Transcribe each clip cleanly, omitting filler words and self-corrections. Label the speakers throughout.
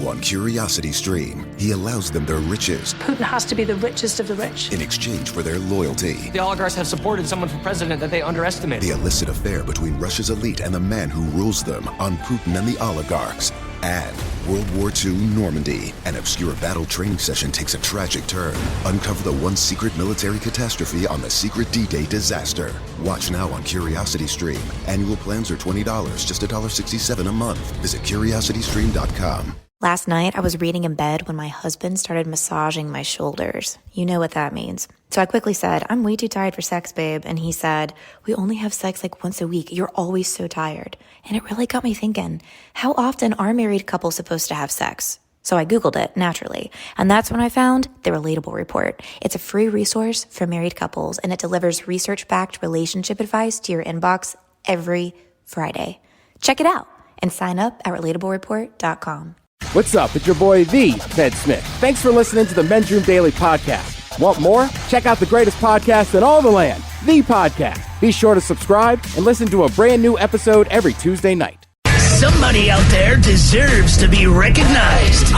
Speaker 1: on Curiosity Stream. He allows them their riches.
Speaker 2: Putin has to be the richest of the rich.
Speaker 1: In exchange for their loyalty.
Speaker 3: The oligarchs have supported someone for president that they underestimate.
Speaker 1: The illicit affair between Russia's elite and the man who rules them on Putin and the oligarchs. And World War II Normandy. An obscure battle training session takes a tragic turn. Uncover the one secret military catastrophe on the secret D-Day disaster. Watch now on Curiosity Stream. Annual plans are $20, just $1.67 a month. Visit curiositystream.com.
Speaker 4: Last night, I was reading in bed when my husband started massaging my shoulders. You know what that means. So I quickly said, I'm way too tired for sex, babe. And he said, we only have sex like once a week. You're always so tired. And it really got me thinking, how often are married couples supposed to have sex? So I Googled it, naturally. And that's when I found the Relatable Report. It's a free resource for married couples, and it delivers research-backed relationship advice to your inbox every Friday. Check it out and sign up at relatablereport.com.
Speaker 5: What's up? It's your boy, the Ted Smith. Thanks for listening to the Men's Room Daily Podcast. Want more? Check out the greatest podcast in all the land, The Podcast. Be sure to subscribe and listen to a brand new episode every Tuesday night.
Speaker 6: Somebody out there deserves to be recognized.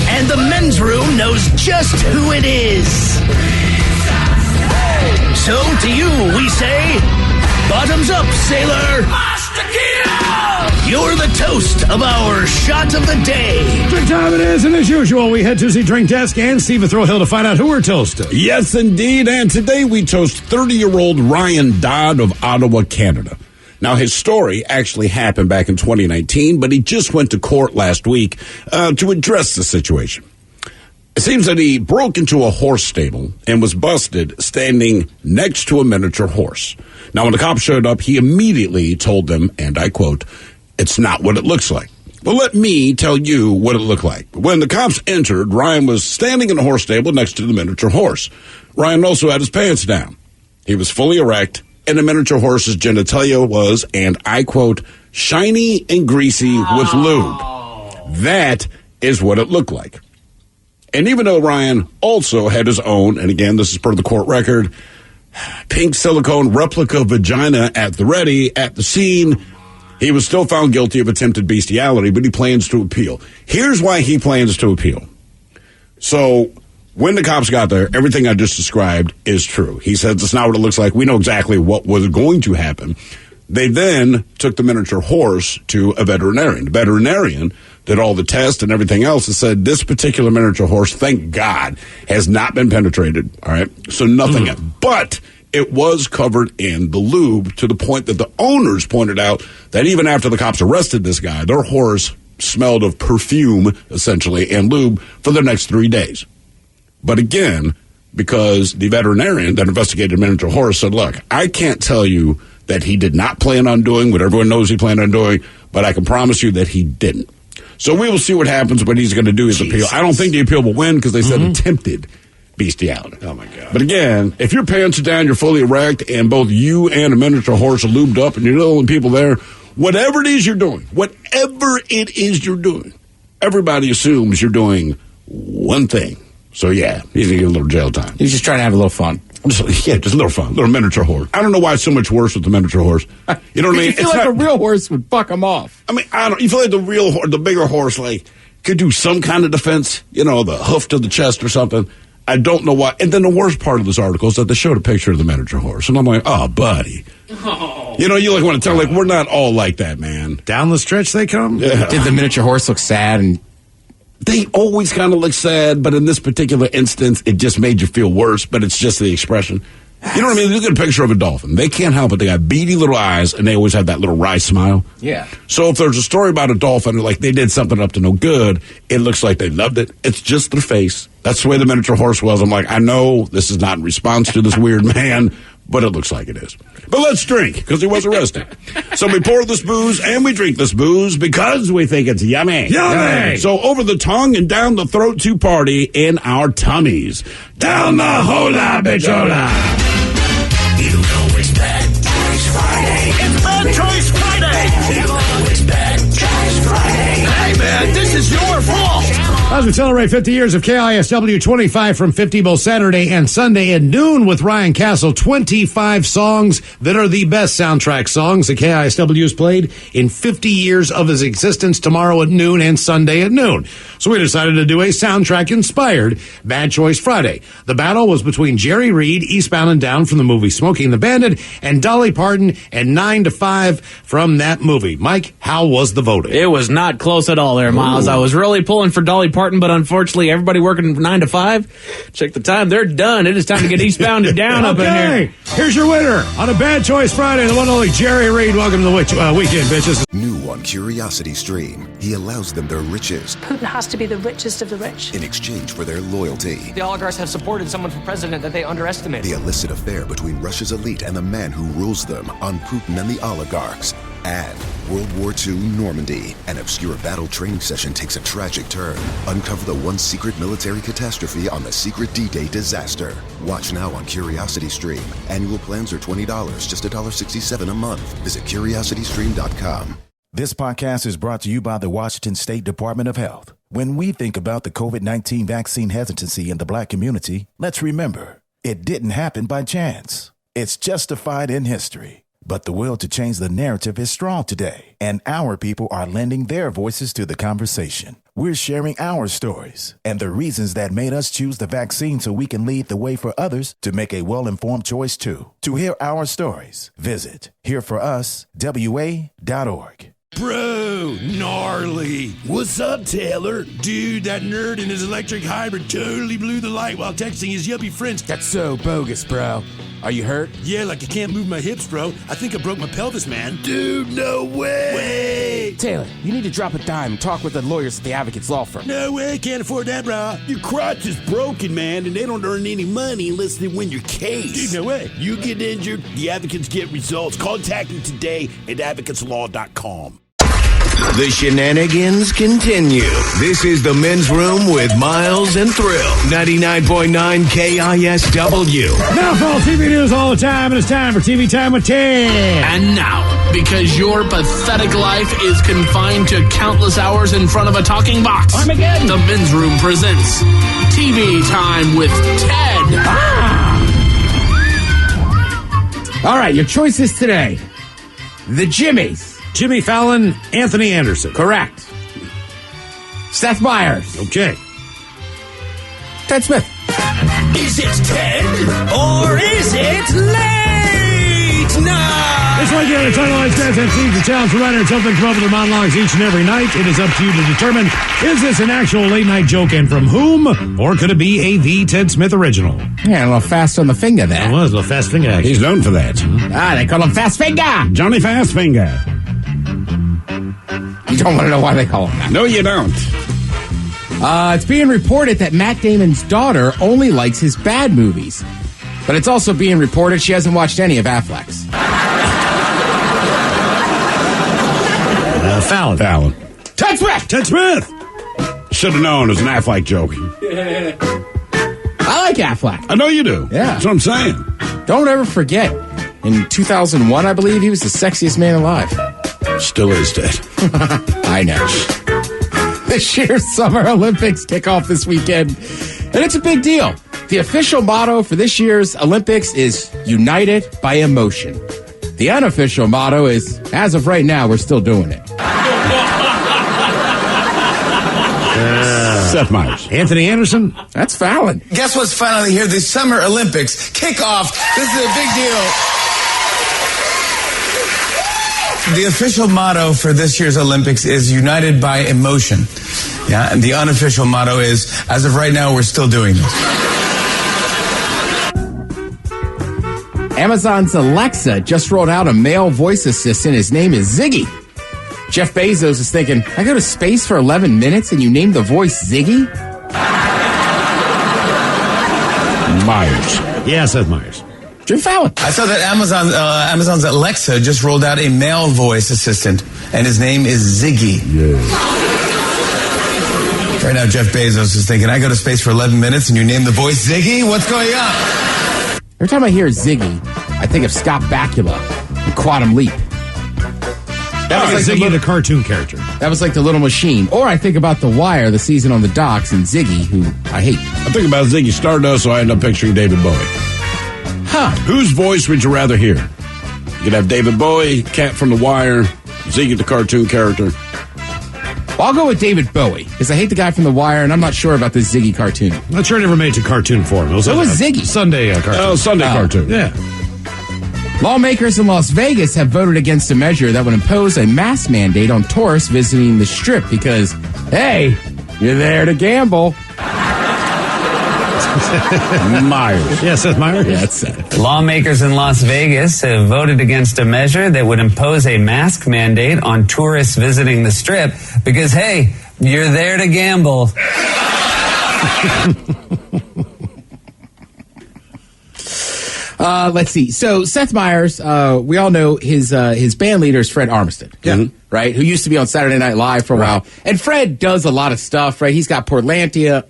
Speaker 6: And the Men's Room knows just who it is. So to you, we say, bottoms up, sailor. You're the toast of our shot of the day.
Speaker 7: Drink time it is, and as usual, we head to the drink desk and Steve Throwhill to find out who we're toasting.
Speaker 8: Yes, indeed, and today we toast 30-year-old Ryan Dodd of Ottawa, Canada. Now, his story actually happened back in 2019, but he just went to court last week to address the situation. It seems that he broke into a horse stable and was busted standing next to a miniature horse. Now, when the cops showed up, he immediately told them, and I quote, "It's not what it looks like." Well, let me tell you what it looked like. When the cops entered, Ryan was standing in a horse stable next to the miniature horse. Ryan also had his pants down. He was fully erect, and the miniature horse's genitalia was, and I quote, "shiny and greasy with lube." That is what it looked like. And even though Ryan also had his own, and again, this is per the court record, pink silicone replica vagina at the ready at the scene, he was still found guilty of attempted bestiality, but he plans to appeal. Here's why he plans to appeal. So when the cops got there, everything I just described is true. He says it's not what it looks like. We know exactly what was going to happen. They then took the miniature horse to a veterinarian. The veterinarian did all the tests and everything else and said this particular miniature horse, thank God, has not been penetrated. All right. So nothing. But it was covered in the lube to the point that the owners pointed out that even after the cops arrested this guy, their horse smelled of perfume, essentially, and lube for the next 3 days. But again, because the veterinarian that investigated the miniature horse said, look, I can't tell you that he did not plan on doing what everyone knows he planned on doing, but I can promise you that he didn't. So we will see what happens, what he's going to do his appeal. I don't think the appeal will win because they said attempted bestiality. Oh, my God. But again, if your pants are down, you're fully erect, and both you and a miniature horse are lubed up, and you're the only people there, whatever it is you're doing, everybody assumes you're doing one thing. So, yeah, he's going to get a little jail time.
Speaker 5: He's just trying to have a little fun.
Speaker 8: Just a little fun. Little miniature horse. I don't know why it's so much worse with the miniature horse. You know what I mean?
Speaker 5: You feel like a real horse would buck him off.
Speaker 8: I mean, you feel like the bigger horse, like, could do some kind of defense, the hoof to the chest or something. I don't know why. And then the worst part of this article is that they showed a picture of the miniature horse. And I'm like, oh, buddy. Oh. You want to tell, we're not all like that, man.
Speaker 7: Down the stretch they come?
Speaker 8: Yeah.
Speaker 5: Did the miniature horse look sad? And
Speaker 8: they always kind of look sad, but in this particular instance, it just made you feel worse, but it's just the expression. You know what I mean? Look at a picture of a dolphin. They can't help it. They got beady little eyes, and they always have that little wry smile.
Speaker 5: Yeah.
Speaker 8: So if there's a story about a dolphin, like they did something up to no good, it looks like they loved it. It's just their face. That's the way the miniature horse was. I'm like, I know this is not in response to this weird man, but it looks like it is. But let's drink, because he was arrested. So we pour this booze, and we drink this booze, because we think it's yummy.
Speaker 7: Yummy!
Speaker 8: So over the tongue and down the throat to party in our tummies. Down the hola bichola!
Speaker 6: You know it's Bad Choice Friday. It's Bad Choice Friday. You know it's Bad Choice Friday. Hey, man, this is your fault.
Speaker 7: As we celebrate 50 years of KISW, 25 from 50 both Saturday and Sunday at noon with Ryan Castle. 25 songs that are the best soundtrack songs that KISW has played in 50 years of his existence, tomorrow at noon and Sunday at noon. So we decided to do a soundtrack-inspired Bad Choice Friday. The battle was between Jerry Reed, Eastbound and Down from the movie Smoking the Bandit, and Dolly Parton and 9 to 5 from that movie. Mike, how was the voting?
Speaker 9: It was not close at all there, Miles. I was really pulling for Dolly Parton, but unfortunately, everybody working 9 to 5, check the time, they're done. It is time to get Eastbound and Down up in here.
Speaker 7: Here's your winner on a Bad Choice Friday, the one and only Jerry Reed. Welcome to the weekend, bitches.
Speaker 1: New on Curiosity Stream, he allows them their riches
Speaker 2: Putin has to be the richest of the rich.
Speaker 1: in exchange for their loyalty.
Speaker 3: The oligarchs have supported someone for president that they underestimated.
Speaker 1: The illicit affair between Russia's elite and the man who rules them on Putin and the oligarchs. And World War II Normandy. An obscure battle training session takes a tragic turn. Uncover the one secret military catastrophe on the secret D-Day disaster. Watch now on Curiosity Stream. Annual plans are $20, just $1.67 a month. Visit CuriosityStream.com.
Speaker 10: This podcast is brought to you by the Washington State Department of Health. When we think about the COVID-19 vaccine hesitancy in the Black community, let's remember, it didn't happen by chance. It's justified in history. But the will to change the narrative is strong today, and our people are lending their voices to the conversation. We're sharing our stories and the reasons that made us choose the vaccine so we can lead the way for others to make a well-informed choice too. To hear our stories, visit hereforuswa.org.
Speaker 6: Bro, gnarly. What's up, Taylor? Dude, that nerd in his electric hybrid totally blew the light while texting his yuppie friends.
Speaker 5: That's so bogus, bro. Are you hurt?
Speaker 6: Yeah, like I can't move my hips, bro. I think I broke my pelvis, man. Dude, no way.
Speaker 5: Taylor, you need to drop a dime and talk with the lawyers at the Advocates Law Firm.
Speaker 6: No way, can't afford that, bro. Your crotch is broken, man, and they don't earn any money unless they win your case. Dude, no way. You get injured, the advocates get results. Contact them today at advocateslaw.com.
Speaker 11: The shenanigans continue. This is the Men's Room with Miles and Thrill. 99.9 KISW.
Speaker 7: Now for all TV news all the time, and it's time for TV Time with Ted.
Speaker 12: And now, because your pathetic life is confined to countless hours in front of a talking box,
Speaker 7: Armageddon.
Speaker 12: The Men's Room presents TV Time with Ted.
Speaker 5: All right, your choices today. The Jimmies.
Speaker 7: Jimmy Fallon, Anthony Anderson.
Speaker 5: Correct. Seth Meyers.
Speaker 7: Okay.
Speaker 5: Ted Smith.
Speaker 6: Is it Ted or is it late night?
Speaker 7: This weekend, the Title Lights Dance MCs the challenge for writer until they come up with their monologues each and every night. It is up to you to determine, is this an actual late night joke and from whom? Or could it be a The Ted Smith original?
Speaker 5: Yeah, a little fast on the finger there.
Speaker 7: It was a little fast finger action.
Speaker 8: He's known for that.
Speaker 5: They call him Fast Finger.
Speaker 8: Johnny Fastfinger.
Speaker 5: You don't want to know why they call him that.
Speaker 8: No, you don't.
Speaker 5: It's being reported that Matt Damon's daughter only likes his bad movies. But it's also being reported she hasn't watched any of Affleck's.
Speaker 7: Fallon.
Speaker 5: Ted Smith!
Speaker 7: Ted Smith!
Speaker 8: Should have known it was an Affleck joke.
Speaker 5: I like Affleck.
Speaker 8: I know you do.
Speaker 5: Yeah.
Speaker 8: That's what I'm saying.
Speaker 5: Don't ever forget, in 2001, I believe, he was the sexiest man alive.
Speaker 8: Still is, Ted.
Speaker 5: I know. This year's Summer Olympics kick off this weekend, and it's a big deal. The official motto for this year's Olympics is United by Emotion. The unofficial motto is, as of right now, we're still doing it.
Speaker 8: Seth Meyers.
Speaker 7: Anthony Anderson.
Speaker 5: That's Fallon.
Speaker 13: Guess what's finally here? The Summer Olympics kick off. This is a big deal. The official motto for this year's Olympics is United by Emotion. Yeah, and the unofficial motto is, as of right now, we're still doing this.
Speaker 5: Amazon's Alexa just rolled out a male voice assistant. His name is Ziggy. Jeff Bezos is thinking, I go to space for 11 minutes and you name the voice Ziggy?
Speaker 8: Myers.
Speaker 7: Yeah, Seth Meyers.
Speaker 5: Jim Fallon.
Speaker 13: I saw that Amazon's Alexa just rolled out a male voice assistant, and his name is Ziggy.
Speaker 8: Yeah.
Speaker 13: Right now, Jeff Bezos is thinking, I go to space for 11 minutes and you name the voice Ziggy? What's going on?
Speaker 5: Every time I hear Ziggy, I think of Scott Bakula and Quantum Leap. That was like
Speaker 7: Ziggy, the cartoon character.
Speaker 5: That was like the little machine. Or I think about The Wire, the season on the docks, and Ziggy, who I hate.
Speaker 8: I think about Ziggy Stardust, so I end up picturing David Bowie.
Speaker 5: Huh.
Speaker 8: Whose voice would you rather hear? You could have David Bowie, Cat from The Wire, Ziggy the cartoon character.
Speaker 5: Well, I'll go with David Bowie, because I hate the guy from The Wire, and I'm not sure about this Ziggy cartoon.
Speaker 7: Not sure it ever made it to cartoon form. It was
Speaker 5: Ziggy?
Speaker 7: Sunday cartoon.
Speaker 8: Oh, Sunday cartoon.
Speaker 7: Yeah.
Speaker 5: Lawmakers in Las Vegas have voted against a measure that would impose a mask mandate on tourists visiting the Strip because, hey, you're there to gamble.
Speaker 8: Myers.
Speaker 7: Yeah, Seth Myers.
Speaker 5: Yeah, that's Seth.
Speaker 14: Lawmakers in Las Vegas have voted against a measure that would impose a mask mandate on tourists visiting the Strip because, hey, you're there to gamble.
Speaker 5: Let's see. So Seth Meyers, we all know his band leader is Fred Armisen.
Speaker 7: Yeah.
Speaker 5: Right? Who used to be on Saturday Night Live for a while. And Fred does a lot of stuff, right? He's got Portlandia.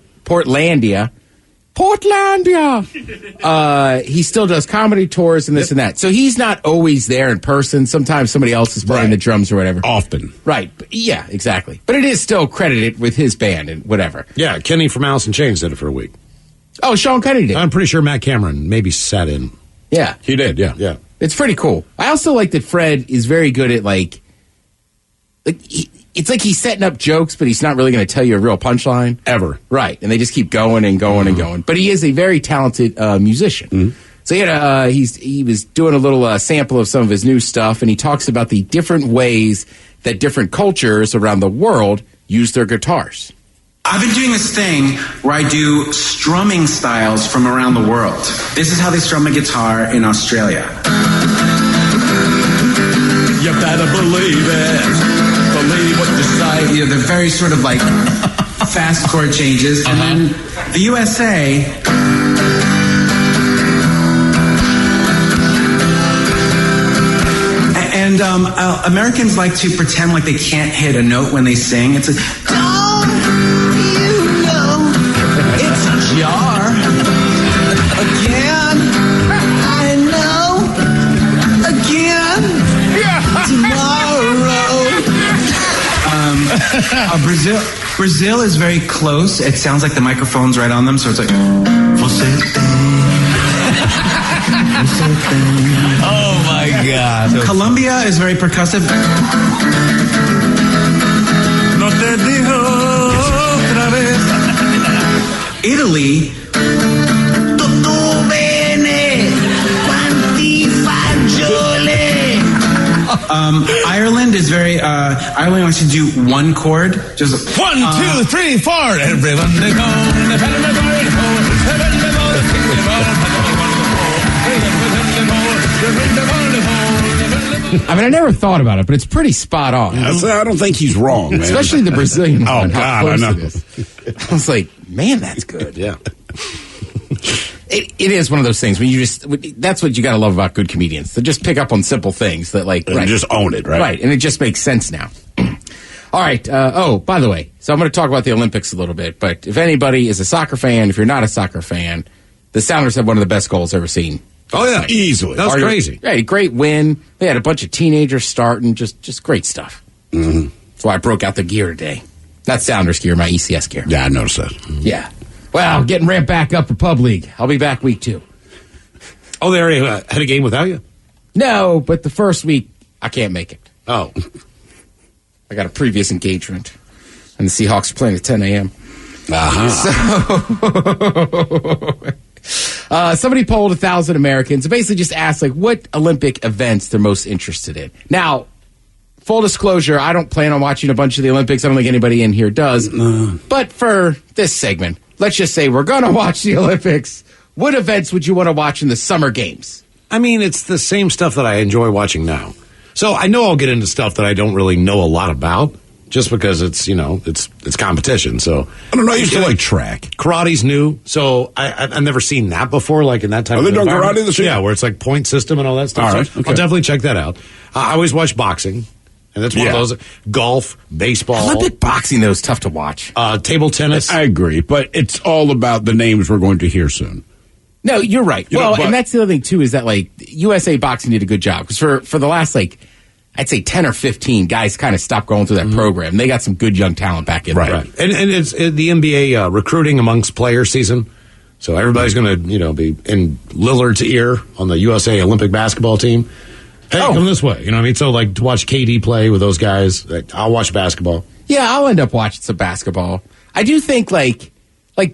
Speaker 5: He still does comedy tours and this and that. So he's not always there in person. Sometimes somebody else is playing the drums or whatever.
Speaker 8: Often.
Speaker 5: Right. Yeah, exactly. But it is still credited with his band and whatever.
Speaker 7: Yeah, Kenny from Alice in Chains did it for a week.
Speaker 5: Oh, Sean Kennedy did.
Speaker 7: I'm pretty sure Matt Cameron maybe sat in.
Speaker 5: Yeah.
Speaker 8: He did, yeah.
Speaker 7: Yeah.
Speaker 5: It's pretty cool. I also like that Fred is very good at it's like he's setting up jokes, but he's not really going to tell you a real punchline.
Speaker 8: Ever.
Speaker 5: Right. And they just keep going and going and going. But he is a very talented musician. So he was doing a little sample of some of his new stuff, and he talks about the different ways that different cultures around the world use their guitars.
Speaker 15: I've been doing this thing where I do strumming styles from around the world. This is how they strum a guitar in Australia. You better believe it. Believe what you say. They're very sort of like fast chord changes. And then the USA... And Americans like to pretend like they can't hit a note when they sing. It's like, don't you know it's a jar again? I know again tomorrow. Brazil is very close. It sounds like the microphone's right on them, so it's like.
Speaker 14: Oh my God.
Speaker 15: Colombia is very percussive. No te digo otra vez. Italy. Tutto bene, quanti fagioli. Ireland is very. Ireland likes to do one chord. Just
Speaker 14: 1, 2, 3, 4. Everyone they go.
Speaker 5: I mean, I never thought about it, but it's pretty spot on.
Speaker 8: I don't think he's wrong, man.
Speaker 5: Especially the Brazilian one.
Speaker 8: Oh, God, I know.
Speaker 5: I was like, man, that's good.
Speaker 7: Yeah.
Speaker 5: It is one of those things when you that's what you got to love about good comedians. They just pick up on simple things that
Speaker 8: and just own it, right?
Speaker 5: Right, and it just makes sense now. All right. By the way, so I'm going to talk about the Olympics a little bit, but if anybody is a soccer fan, if you're not a soccer fan, the Sounders had one of the best goals ever seen.
Speaker 7: Oh, yeah.
Speaker 8: Easily.
Speaker 7: That was crazy.
Speaker 5: Yeah, great win. They had a bunch of teenagers starting, just great stuff.
Speaker 8: Mm-hmm.
Speaker 5: That's why I broke out the gear today. Not Sounders gear, my ECS gear.
Speaker 8: Yeah, I noticed that.
Speaker 5: Yeah. Well, getting ramped back up for Pub League. I'll be back week 2.
Speaker 7: Oh, they already had a game without you?
Speaker 5: No, but the first week, I can't make it.
Speaker 7: Oh.
Speaker 5: I got a previous engagement, and the Seahawks are playing at 10 a.m. So, somebody polled 1,000 Americans and basically just asked, what Olympic events they're most interested in. Now, full disclosure, I don't plan on watching a bunch of the Olympics. I don't think anybody in here does. But for this segment, let's just say we're going to watch the Olympics. What events would you want to watch in the Summer Games?
Speaker 7: I mean, it's the same stuff that I enjoy watching now. So I know I'll get into stuff that I don't really know a lot about just because it's, it's competition. So
Speaker 8: I don't know. I used to like track.
Speaker 7: Karate's new. So I've never seen that before, like in that type of environment.
Speaker 8: Are they doing karate this year?
Speaker 7: Yeah, where it's like point system and all that stuff.
Speaker 8: All right,
Speaker 7: so
Speaker 8: okay.
Speaker 7: I'll definitely check that out. I always watch boxing. And that's one of those. Golf, baseball.
Speaker 5: Olympic boxing, though, is tough to watch.
Speaker 7: Table tennis.
Speaker 8: I agree, but it's all about the names we're going to hear soon.
Speaker 5: No, you're right. And that's the other thing, too, is that, USA Boxing did a good job. Because for the last, I'd say 10 or 15 guys kind of stopped going through that program. They got some good young talent back in there.
Speaker 7: Right. And it's the NBA recruiting amongst players season. So everybody's going to, be in Lillard's ear on the USA Olympic basketball team. Hey, come this way. You know what I mean? So, to watch KD play with those guys, I'll watch basketball.
Speaker 5: Yeah, I'll end up watching some basketball. I do think, like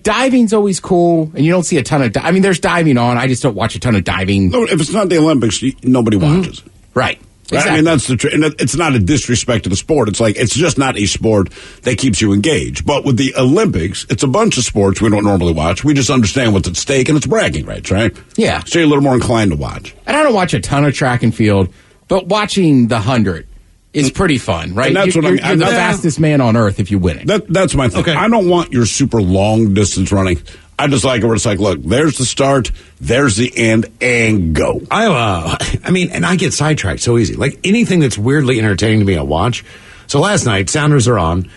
Speaker 5: diving's always cool, and you don't see a ton of there's diving on. I just don't watch a ton of diving.
Speaker 8: No, if it's not the Olympics, nobody watches it.
Speaker 5: Right.
Speaker 8: Exactly. I mean, that's the truth. And it's not a disrespect to the sport. It's like, it's just not a sport that keeps you engaged. But with the Olympics, it's a bunch of sports we don't normally watch. We just understand what's at stake, and it's bragging rights, right?
Speaker 5: Yeah.
Speaker 8: So you're a little more inclined to watch.
Speaker 5: And I don't watch a ton of track and field, but watching the 100 is pretty fun, right?
Speaker 8: And that's
Speaker 5: you're the fastest man on earth if you win it.
Speaker 8: That's my thing. Okay. I don't want your super long distance running. I just like it where it's like, look, there's the start, there's the end, and go.
Speaker 7: And I get sidetracked so easy. Like anything that's weirdly entertaining to me, I watch. So last night, Sounders are on.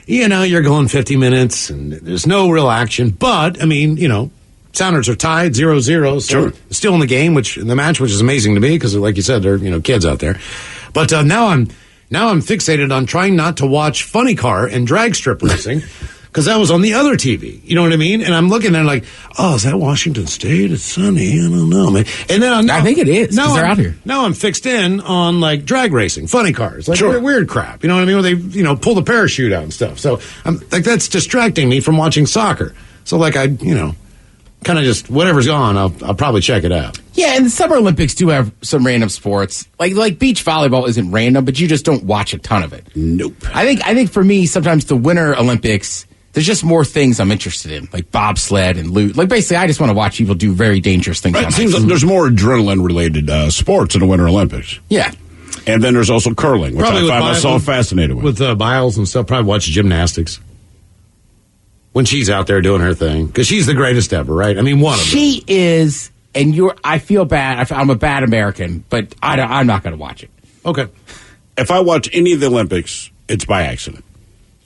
Speaker 7: You're going 50 minutes, and there's no real action. But, Sounders are tied 0-0. So still in the game, in the match, which is amazing to me because, like you said, there are, kids out there. But now I'm fixated on trying not to watch funny car and drag strip racing. Because that was on the other TV. You know what I mean? And I'm looking at it like, is that Washington State? It's sunny. I don't know, man. And then
Speaker 5: I think it is, because they're out here.
Speaker 7: Now I'm fixed in on, drag racing, funny cars. Weird crap. You know what I mean? Where they, pull the parachute out and stuff. So, I'm that's distracting me from watching soccer. So, I kind of just, whatever's on, I'll probably check it out.
Speaker 5: Yeah, and the Summer Olympics do have some random sports. Like beach volleyball isn't random, but you just don't watch a ton of it.
Speaker 8: Nope.
Speaker 5: I think for me, sometimes the Winter Olympics, there's just more things I'm interested in, like bobsled and loot. Basically, I just want to watch people do very dangerous things.
Speaker 8: Right, it seems like there's more adrenaline-related sports in the Winter Olympics.
Speaker 5: Yeah.
Speaker 8: And then there's also curling, which I find myself fascinated with.
Speaker 7: With Biles and stuff, probably watch gymnastics. When she's out there doing her thing. Because she's the greatest ever, right? I mean, one of them.
Speaker 5: She is, and I feel bad. I'm a bad American, but I'm not going to watch it.
Speaker 7: Okay.
Speaker 8: If I watch any of the Olympics, it's by accident.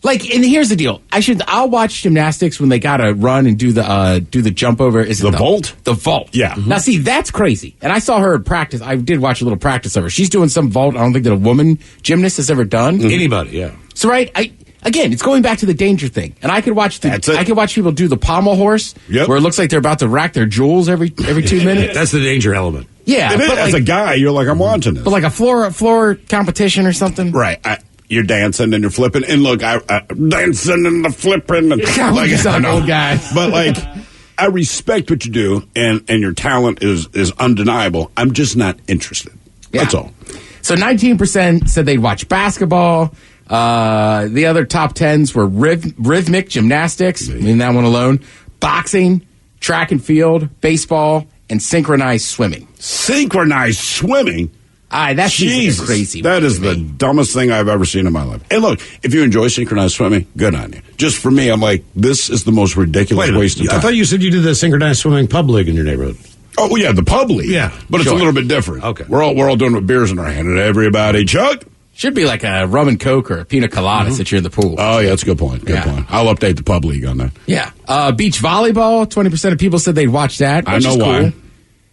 Speaker 5: And here's the deal. I'll watch gymnastics when they gotta run and do the jump over. Is it
Speaker 8: the vault?
Speaker 5: The vault.
Speaker 8: Yeah.
Speaker 5: Mm-hmm. Now see, that's crazy. And I saw her in practice. I did watch a little practice of her. She's doing some vault I don't think that a woman gymnast has ever done.
Speaker 7: Mm-hmm. Anybody, yeah.
Speaker 5: So again, it's going back to the danger thing. And I could watch people do the pommel horse, where it looks like they're about to rack their jewels every 2 minutes.
Speaker 7: That's the danger element.
Speaker 5: Yeah.
Speaker 8: But as a guy, you're like, I'm watching this.
Speaker 5: But like a floor competition or something.
Speaker 8: Right. You're dancing and you're flipping, and look, I'm dancing and the flipping, and
Speaker 5: you sound like old guy.
Speaker 8: But I respect what you do, and your talent is undeniable. I'm just not interested. Yeah. That's all.
Speaker 5: So 19% said they'd watch basketball. The other top 10s were rhythmic gymnastics, that one alone, boxing, track and field, baseball, and synchronized swimming.
Speaker 8: Synchronized swimming?
Speaker 5: That's crazy.
Speaker 8: That is the dumbest thing I've ever seen in my life. And look, if you enjoy synchronized swimming, good on you. Just for me, I'm like, this is the most ridiculous waste of time.
Speaker 7: I thought you said you did the synchronized swimming pub league in your neighborhood.
Speaker 8: Oh, yeah, the pub league.
Speaker 7: Yeah.
Speaker 8: But it's a little bit different.
Speaker 7: Okay.
Speaker 8: We're all doing it with beers in our hand, and everybody chug.
Speaker 5: Should be like a rum and coke or a pina colada since you're in the pool.
Speaker 8: Oh, yeah, that's a good point. Good point. I'll update the pub league on that.
Speaker 5: Yeah. Beach volleyball, 20% of people said they'd watch that.
Speaker 8: I know why.
Speaker 5: Cool.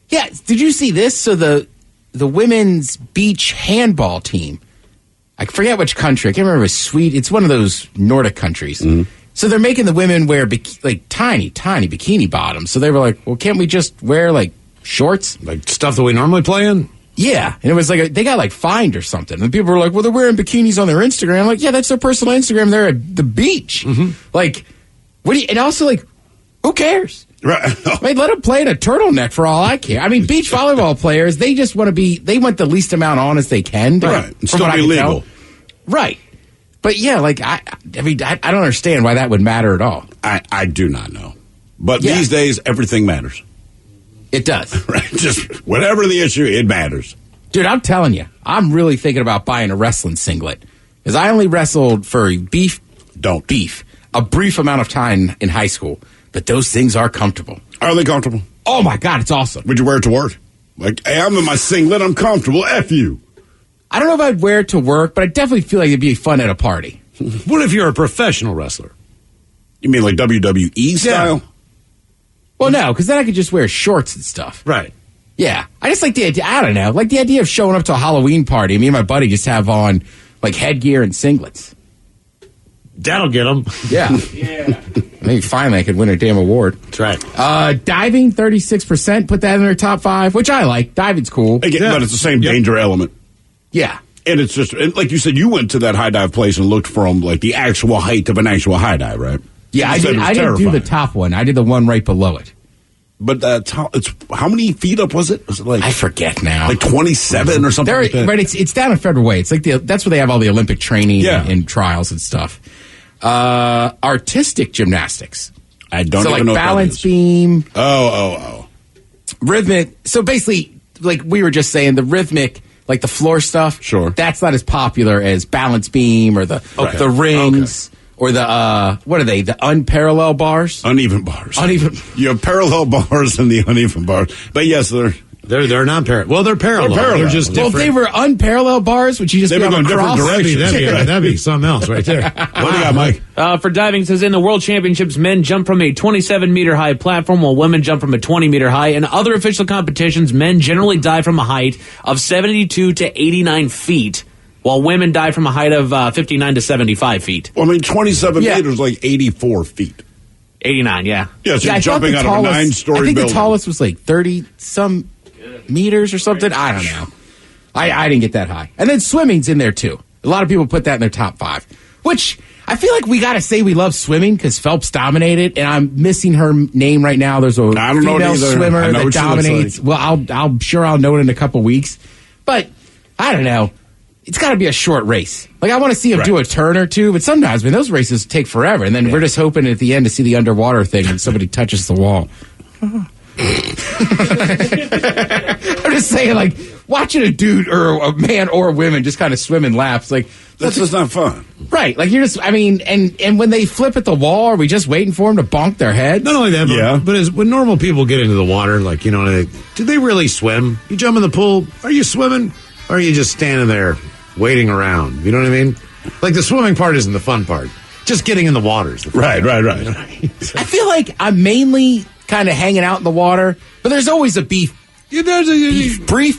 Speaker 5: Yeah. Did you see this? So the women's beach handball team, I forget which country. I can't remember. It's one of those Nordic countries. Mm-hmm. So they're making the women wear tiny bikini bottoms. So they were like, well, can't we just wear shorts?
Speaker 7: Like stuff that we normally play in?
Speaker 5: Yeah. And it was they got fined or something. And people were like, well, they're wearing bikinis on their Instagram. I'm like, yeah, that's their personal Instagram. They're at the beach. Mm-hmm. And also who cares?
Speaker 8: Right.
Speaker 5: Let them play in a turtleneck for all I care. I mean, beach volleyball players, they just want they want the least amount on as they can.
Speaker 8: Right. And still be legal.
Speaker 5: Right. But yeah, I don't understand why that would matter at all.
Speaker 8: I do not know. But these days, everything matters.
Speaker 5: It does.
Speaker 8: Right. Just whatever the issue, it matters.
Speaker 5: Dude, I'm telling you, I'm really thinking about buying a wrestling singlet. Because I only wrestled for beef a brief amount of time in high school. But those things are comfortable.
Speaker 8: Are they comfortable?
Speaker 5: Oh, my God, it's awesome.
Speaker 8: Would you wear it to work? Hey, I'm in my singlet, I'm comfortable, F you.
Speaker 5: I don't know if I'd wear it to work, but I definitely feel like it'd be fun at a party.
Speaker 7: What if you're a professional wrestler?
Speaker 8: You mean like WWE style?
Speaker 5: Well, no, because then I could just wear shorts and stuff.
Speaker 7: Right.
Speaker 5: Yeah. I just like the idea. I don't know. Like the idea of showing up to a Halloween party. Me and my buddy just have on like headgear and singlets.
Speaker 7: That'll get them.
Speaker 5: Yeah. Yeah. Maybe finally I could win a damn award.
Speaker 7: That's right.
Speaker 5: Diving, 36%. Put that in their top 5, which I like. Diving's cool.
Speaker 8: Again, but it's the same danger element.
Speaker 5: Yeah.
Speaker 8: And it's just, like you said, you went to that high dive place and looked from like the actual height of an actual high dive, right?
Speaker 5: Yeah, I didn't do the top one. I did the one right below it.
Speaker 8: But it's how many feet up was it? Was it like
Speaker 5: I forget now,
Speaker 8: like 27 or something? Like that?
Speaker 5: Right, it's down in Federal Way. It's like that's where they have all the Olympic training and trials and stuff. Artistic gymnastics.
Speaker 8: I don't
Speaker 5: so
Speaker 8: even
Speaker 5: like
Speaker 8: know
Speaker 5: balance beam.
Speaker 8: Oh.
Speaker 5: Rhythmic. So basically, like we were just saying, the rhythmic, like the floor stuff. Sure, that's not as popular as balance beam or the rings. Okay. Or the, what are they? The unparalleled bars?
Speaker 8: Uneven bars.
Speaker 5: You
Speaker 8: have parallel bars and the uneven bars. But yes,
Speaker 7: they're not parallel. Well, they're parallel. They're just different.
Speaker 5: Well, if they were unparalleled bars, would you just be on a
Speaker 7: different
Speaker 5: cross?
Speaker 7: directions? That'd be something else right there.
Speaker 8: What do you got, Mike?
Speaker 9: For diving, it says in the World Championships, men jump from a 27-meter high platform while women jump from a 20-meter high. In other official competitions, men generally dive from a height of 72 to 89 feet. While women dive from a height of 59 to 75 feet.
Speaker 8: Well, I mean, 27 meters, like 84 feet.
Speaker 9: 89, yeah.
Speaker 8: Yeah, so you're jumping out of a 9-story building.
Speaker 5: I think the tallest was like 30-some meters or something. I don't know. I didn't get that high. And then swimming's in there, too. A lot of people put that in their top 5. Which, I feel like we got to say we love swimming because Phelps dominated, and I'm missing her name right now. There's a female swimmer that dominates. Well, I'm sure I'll know it in a couple weeks. But, I don't know. It's got to be a short race. Like, I want to see him do a turn or two, but sometimes, man, those races take forever. And then we're just hoping at the end to see the underwater thing when somebody touches the wall. I'm just saying, like, watching a dude or a man or a woman just kind of swim in laps, like...
Speaker 8: That's just not fun.
Speaker 5: Right. Like, you're just, I mean, and when they flip at the wall, are we just waiting for them to bonk their head?
Speaker 7: Not only that, but when normal people get into the water, like, you know, do they really swim? You jump in the pool, are you swimming? Or are you just standing there waiting around? You know what I mean? Like, the swimming part isn't the fun part. Just getting in the water is the fun part.
Speaker 8: Right.
Speaker 5: I feel like I'm mainly kind of hanging out in the water, but there's always a brief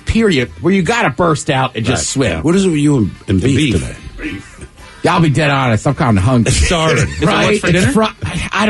Speaker 5: period where you got to burst out and just swim.
Speaker 8: Yeah. What is it with you and beef today?
Speaker 5: Yeah, I'll be dead honest. I'm kind of hungry.
Speaker 7: Starving.
Speaker 5: Right?
Speaker 9: For dinner?
Speaker 5: I'm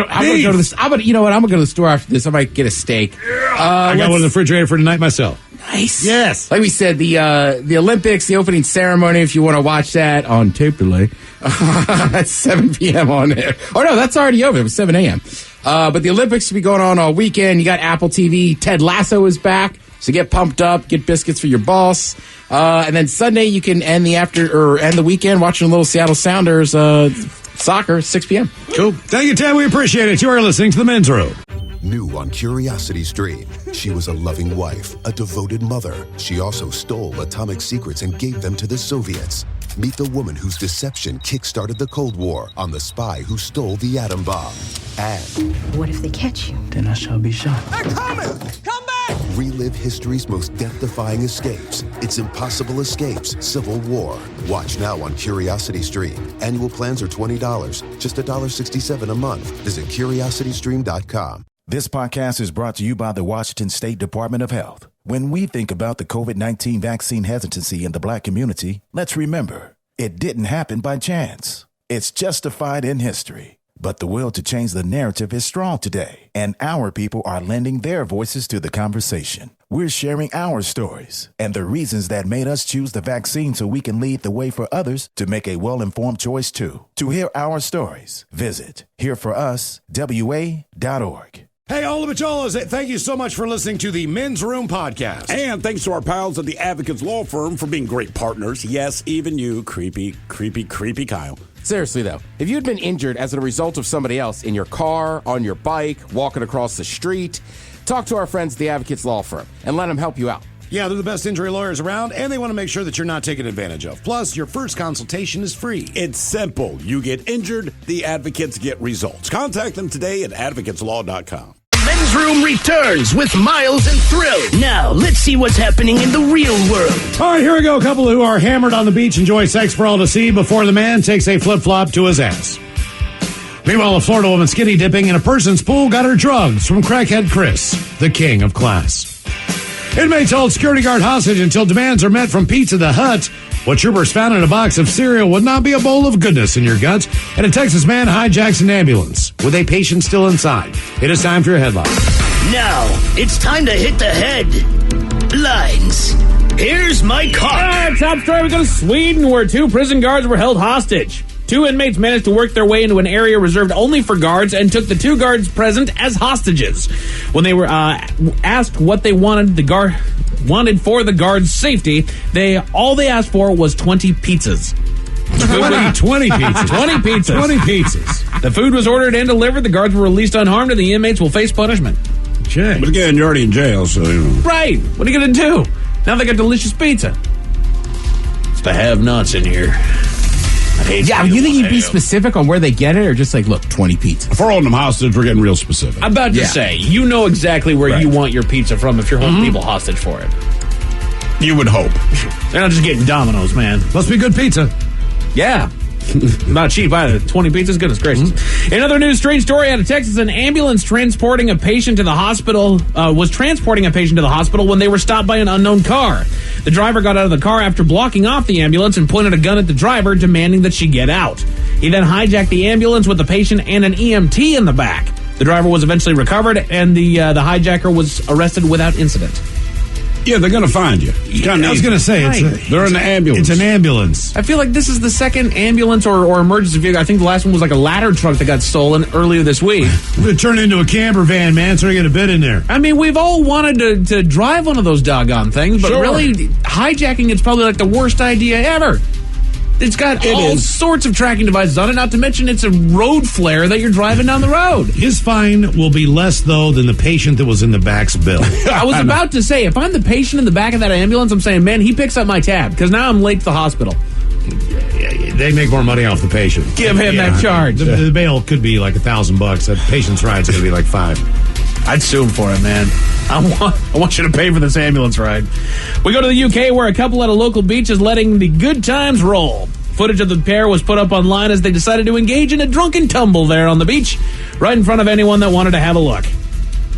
Speaker 5: gonna go to the. You know what? I'm gonna go to the store after this. I might get a steak.
Speaker 7: I got one in the refrigerator for tonight myself.
Speaker 5: Nice.
Speaker 7: Yes.
Speaker 5: Like we said, the Olympics, the opening ceremony. If you want to watch that on tape delay, that's 7 p.m. on there. Oh no, that's already over. It was 7 a.m. But the Olympics will be going on all weekend. You got Apple TV. Ted Lasso is back. So get pumped up, get biscuits for your boss. And then Sunday you can end the weekend watching a little Seattle Sounders soccer, 6 p.m.
Speaker 7: Cool. Thank you, Ted. We appreciate it. You are listening to The Men's Room.
Speaker 1: New on Curiosity Stream, she was a loving wife, a devoted mother. She also stole atomic secrets and gave them to the Soviets. Meet the woman whose deception kick-started the Cold War on the spy who stole the atom bomb. And
Speaker 16: what if they catch you?
Speaker 17: Then I shall be shot.
Speaker 16: They're coming! Come back!
Speaker 1: relive history's most death-defying escapes. It's Impossible Escapes, Civil War. Watch now on Curiosity Stream. Annual plans are $20, just $1.67 a month. Visit CuriosityStream.com.
Speaker 10: This podcast is brought to you by the Washington State Department of Health. When we think about the COVID-19 vaccine hesitancy in the Black community, let's remember, it didn't happen by chance. It's justified in history. But the will to change the narrative is strong today, and our people are lending their voices to the conversation. We're sharing our stories and the reasons that made us choose the vaccine so we can lead the way for others to make a well-informed choice too. To hear our stories, visit hereforuswa.org.
Speaker 7: Hey, all of Macholas, thank you so much for listening to the Men's Room podcast.
Speaker 8: And thanks to our pals at the Advocates Law Firm for being great partners. Yes, even you, creepy Kyle.
Speaker 5: Seriously, though, if you'd been injured as a result of somebody else in your car, on your bike, walking across the street, talk to our friends at the Advocates Law Firm and let them help you out.
Speaker 7: Yeah, they're the best injury lawyers around, and they want to make sure that you're not taken advantage of. Plus, your first consultation is free.
Speaker 8: It's simple. You get injured, the advocates get results. Contact them today at advocateslaw.com.
Speaker 6: Men's Room returns with Miles and Thrill. Now, let's see what's happening in the real world.
Speaker 7: All right, here we go. A couple who are hammered on the beach enjoy sex for all to see before the man takes a flip-flop to his ass. Meanwhile, a Florida woman skinny dipping in a person's pool got her drugs from crackhead Chris, the king of class. Inmates hold security guard hostage until demands are met from Pizza the Hut. What troopers found in a box of cereal would not be a bowl of goodness in your guts. And a Texas man hijacks an ambulance with a patient still inside. It is time for your headline.
Speaker 17: Now, it's time to hit the headlines. Here's my car.
Speaker 9: Top story, we go to Sweden, where 2 prison guards were held hostage. 2 inmates managed to work their way into an area reserved only for guards and took the 2 guards present as hostages. When they were asked what they wanted for the guards' safety, all they asked for was 20 pizzas.
Speaker 7: 20 pizzas.
Speaker 9: 20 pizzas.
Speaker 7: 20 pizzas.
Speaker 9: The food was ordered and delivered. The guards were released unharmed, and the inmates will face punishment.
Speaker 7: Okay.
Speaker 8: But again, you're already in jail, so you know.
Speaker 9: Right. What are you going to do? Now they got delicious pizza. It's the have-nots in here.
Speaker 5: Yeah, you think you'd be specific on where they get it, or just like, look, 20 pizzas?
Speaker 8: If we're holding them hostage, we're getting real specific.
Speaker 9: I'm about to say, you know exactly where you want your pizza from if you're holding people hostage for it.
Speaker 8: You would hope.
Speaker 9: They're not just getting Domino's, man.
Speaker 7: Must be good pizza.
Speaker 9: Yeah. Not cheap either. 20 pizzas, goodness gracious. In other news, strange story out of Texas. An ambulance was transporting a patient to the hospital when they were stopped by an unknown car. The driver got out of the car after blocking off the ambulance and pointed a gun at the driver, demanding that she get out. He then hijacked the ambulance with the patient and an EMT in the back. The driver was eventually recovered, and the hijacker was arrested without incident.
Speaker 8: Yeah, they're going to find you.
Speaker 7: I was going to say,
Speaker 8: they're in the ambulance.
Speaker 7: It's an ambulance.
Speaker 9: I feel like this is the second ambulance or emergency vehicle. I think the last one was like a ladder truck that got stolen earlier this week.
Speaker 7: It's going to turn into a camper van, man, so I get a bit in there.
Speaker 9: I mean, we've all wanted to drive one of those doggone things, but really, hijacking is probably like the worst idea ever. It's got all sorts of tracking devices on it, not to mention it's a road flare that you're driving down the road.
Speaker 7: His fine will be less, though, than the patient that was in the back's bill.
Speaker 9: I was about to say, if I'm the patient in the back of that ambulance, I'm saying, man, he picks up my tab, because now I'm late to the hospital.
Speaker 7: They make more money off the patient.
Speaker 9: Give him that charge.
Speaker 7: The bail could be like $1,000. That patient's ride's going to be like $5,000.
Speaker 9: I'd sue him for it, man. I want you to pay for this ambulance ride. We go to the UK, where a couple at a local beach is letting the good times roll. Footage of the pair was put up online as they decided to engage in a drunken tumble there on the beach, right in front of anyone that wanted to have a look.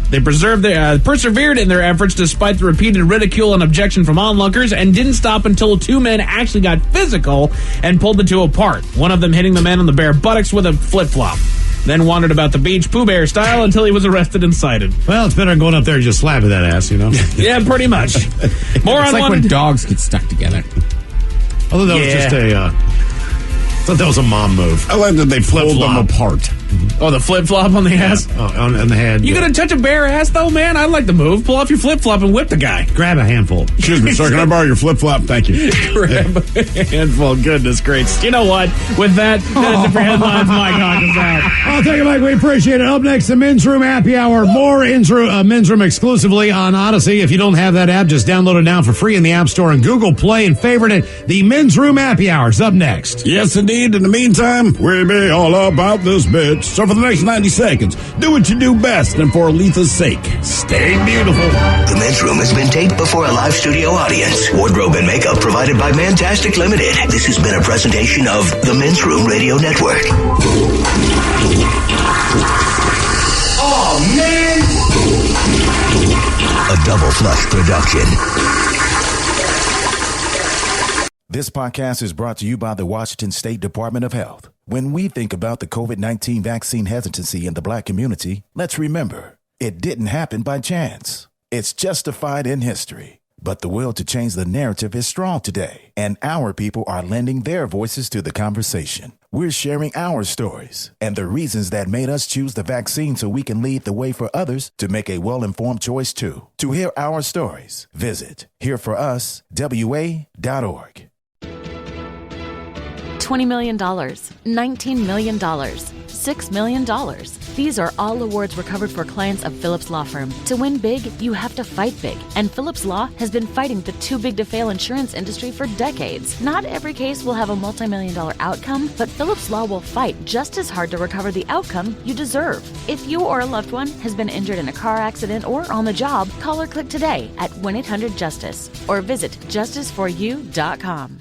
Speaker 9: They persevered in their efforts despite the repeated ridicule and objection from onlookers, and didn't stop until 2 men actually got physical and pulled the 2 apart, one of them hitting the man on the bare buttocks with a flip-flop. Then wandered about the beach, Pooh Bear style, until he was arrested and cited.
Speaker 7: Well, it's better than going up there and just slapping that ass, you know?
Speaker 9: Yeah, pretty much. More
Speaker 5: it's like when dogs get stuck together.
Speaker 7: Although that was just I thought that was a mom move.
Speaker 8: I like that they pulled them apart.
Speaker 9: Oh, the flip-flop on the ass?
Speaker 7: On the head.
Speaker 9: You gonna touch a bare ass, though, man? I like the move. Pull off your flip-flop and whip the guy.
Speaker 7: Grab a handful.
Speaker 8: Excuse me, sir. Can I borrow your flip-flop? Thank you.
Speaker 9: Grab a handful. Goodness gracious. You know what? With that is it for headlines. Mike Hawkins out.
Speaker 7: Oh, thank you, Mike. We appreciate it. Up next, the Men's Room Happy Hour. More Men's Room exclusively on Odyssey. If you don't have that app, just download it now for free in the App Store and Google Play and favorite it. The Men's Room Happy Hour is up next.
Speaker 8: Yes, indeed. In the meantime, we'll be all about this bitch. So for the next 90 seconds, do what you do best, and for Aletha's sake, stay beautiful.
Speaker 11: The Men's Room has been taped before a live studio audience. Wardrobe and makeup provided by Mantastic Limited. This has been a presentation of the Men's Room Radio Network.
Speaker 17: Oh, man!
Speaker 11: A Double Flush production.
Speaker 10: This podcast is brought to you by the Washington State Department of Health. When we think about the COVID-19 vaccine hesitancy in the Black community, let's remember, it didn't happen by chance. It's justified in history. But the will to change the narrative is strong today, and our people are lending their voices to the conversation. We're sharing our stories and the reasons that made us choose the vaccine so we can lead the way for others to make a well-informed choice too. To hear our stories, visit hereforuswa.org.
Speaker 18: $20 million, $19 million, $6 million. These are all awards recovered for clients of Phillips Law Firm. To win big, you have to fight big. And Phillips Law has been fighting the too-big-to-fail insurance industry for decades. Not every case will have a multi-million-dollar outcome, but Phillips Law will fight just as hard to recover the outcome you deserve. If you or a loved one has been injured in a car accident or on the job, call or click today at 1-800-JUSTICE or visit justiceforyou.com.